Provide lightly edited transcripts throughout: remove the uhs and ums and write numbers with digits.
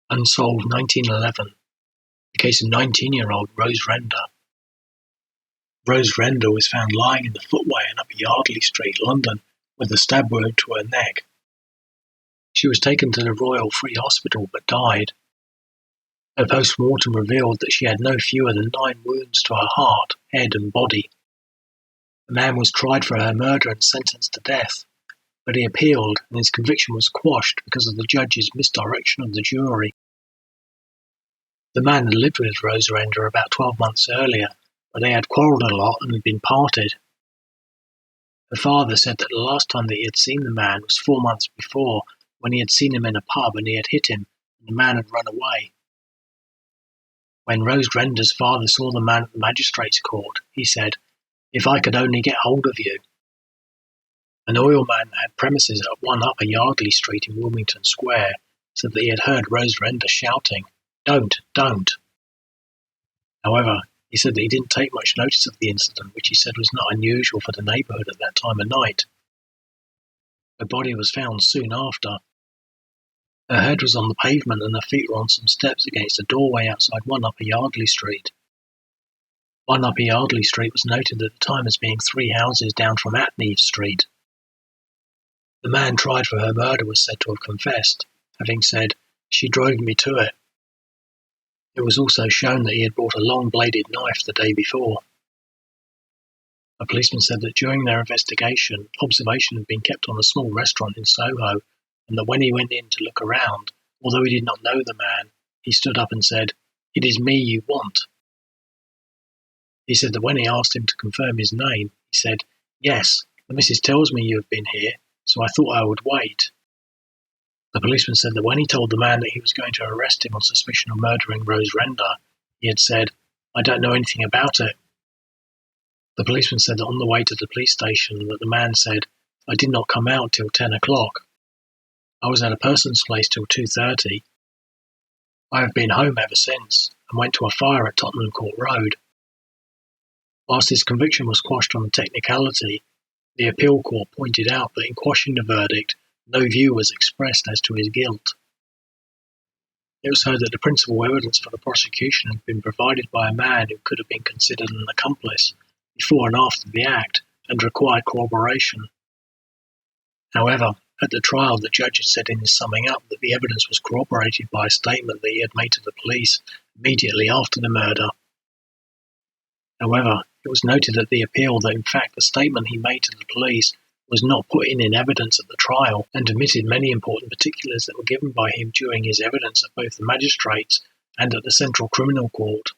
Unsolved 1911, the case of 19-year-old Rose Render. Rose Render was found lying in the footway in Upper Yardley Street, London, with a stab wound to her neck. She was taken to the Royal Free Hospital but died. Her post-mortem revealed that she had no fewer than 9 wounds to her heart, head and body. The man was tried for her murder and sentenced to death, but he appealed and his conviction was quashed because of the judge's misdirection of the jury. The man had lived with Rose Render about 12 months earlier, but they had quarrelled a lot and had been parted. Her father said that the last time that he had seen the man was 4 months before, when he had seen him in a pub and he had hit him, and the man had run away. When Rose Render's father saw the man at the magistrate's court, he said, "If I could only get hold of you." An oilman that had premises at 1 Upper Yardley Street in Wilmington Square said that he had heard Rose Render shouting, "Don't, don't." However, he said that he didn't take much notice of the incident, which he said was not unusual for the neighbourhood at that time of night. Her body was found soon after. Her head was on the pavement and her feet were on some steps against a doorway outside 1 Upper Yardley Street. 1 Upper Yardley Street was noted at the time as being 3 houses down from Atney Street. The man tried for her murder was said to have confessed, having said, "She drove me to it." It was also shown that he had brought a long-bladed knife the day before. A policeman said that during their investigation, observation had been kept on a small restaurant in Soho, and that when he went in to look around, although he did not know the man, he stood up and said, "It is me you want." He said that when he asked him to confirm his name, he said, "Yes, the missus tells me you have been here, so I thought I would wait." The policeman said that when he told the man that he was going to arrest him on suspicion of murdering Rose Render, he had said, "I don't know anything about it." The policeman said that on the way to the police station that the man said, "I did not come out till 10 o'clock. I was at a person's place till 2:30. I have been home ever since and went to a fire at Tottenham Court Road." Whilst his conviction was quashed on a technicality, the appeal court pointed out that in quashing the verdict, no view was expressed as to his guilt. It was heard that the principal evidence for the prosecution had been provided by a man who could have been considered an accomplice before and after the act and required corroboration. However, at the trial, the judge had said in his summing up that the evidence was corroborated by a statement that he had made to the police immediately after the murder. However, it was noted at the appeal that in fact the statement he made to the police was not put in evidence at the trial and omitted many important particulars that were given by him during his evidence at both the magistrates and at the Central Criminal Court.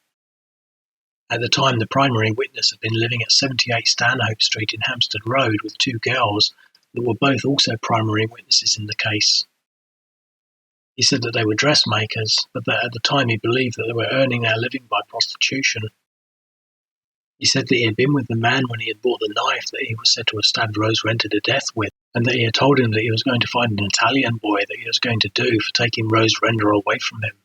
At the time, the primary witness had been living at 78 Stanhope Street in Hampstead Road with 2 girls that were both also primary witnesses in the case. He said that they were dressmakers, but that at the time he believed that they were earning their living by prostitution. He said that he had been with the man when he had bought the knife that he was said to have stabbed Rose Render to death with, and that he had told him that he was going to find an Italian boy that he was going to do for taking Rose Render away from him.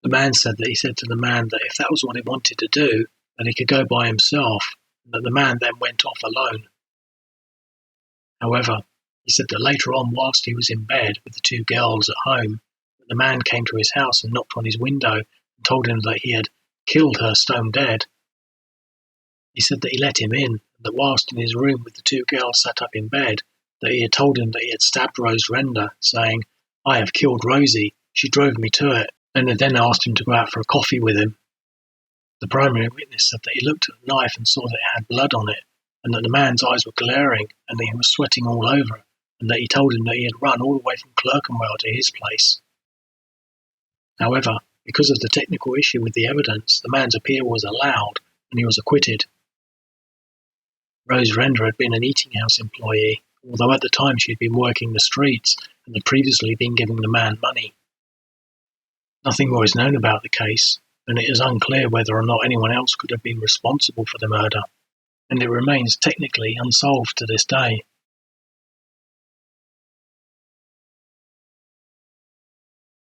The man said that he said to the man that if that was what he wanted to do, then he could go by himself, and that the man then went off alone. However, he said that later on, whilst he was in bed with the 2 girls at home, that the man came to his house and knocked on his window and told him that he had killed her stone dead. He said that he let him in, and that whilst in his room with the 2 girls sat up in bed, that he had told him that he had stabbed Rose Render, saying, "I have killed Rosie, she drove me to it," and had then asked him to go out for a coffee with him. The primary witness said that he looked at the knife and saw that it had blood on it, and that the man's eyes were glaring, and that he was sweating all over, and that he told him that he had run all the way from Clerkenwell to his place. However, because of the technical issue with the evidence, the man's appeal was allowed, and he was acquitted. Rose Render had been an eating house employee, although at the time she had been working the streets and had previously been giving the man money. Nothing more is known about the case, and it is unclear whether or not anyone else could have been responsible for the murder, and it remains technically unsolved to this day.